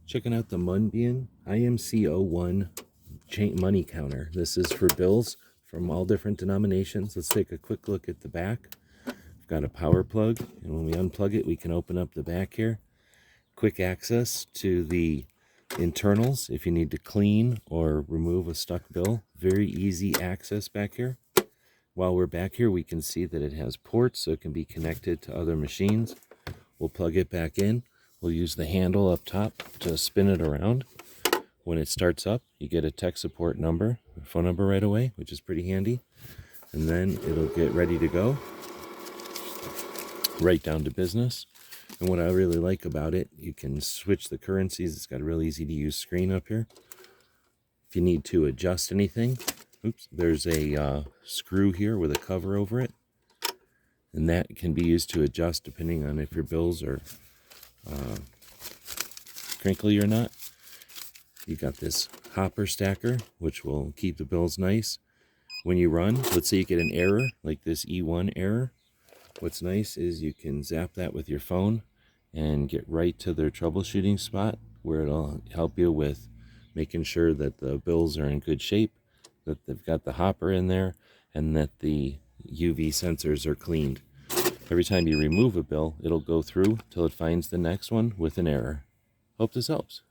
Checking out the MUNBYN IMC01 money counter. This is for bills from all different denominations. Let's take a quick look at the back. We've got a power plug, and when we unplug it, we can open up the back here. Quick access to the internals if you need to clean or remove a stuck bill. Very easy access back here. While we're back here, we can see that it has ports, so it can be connected to other machines. We'll plug it back in. We'll use the handle up top to spin it around. When it starts up, you get a tech support number, a phone number right away, which is pretty handy. And then it'll get ready to go, right down to business. And what I really like about it, you can switch the currencies. It's got a real easy to use screen up here. If you need to adjust anything, there's a screw here with a cover over it. And that can be used to adjust depending on if your bills are crinkly or not. You got this hopper stacker, which will keep the bills nice. When you run, let's say you get an error, like this E1 error. What's nice is you can zap that with your phone and get right to their troubleshooting spot, where it'll help you with making sure that the bills are in good shape, that they've got the hopper in there, and that the UV sensors are cleaned. Every time you remove a bill, it'll go through till it finds the next one with an error. Hope this helps.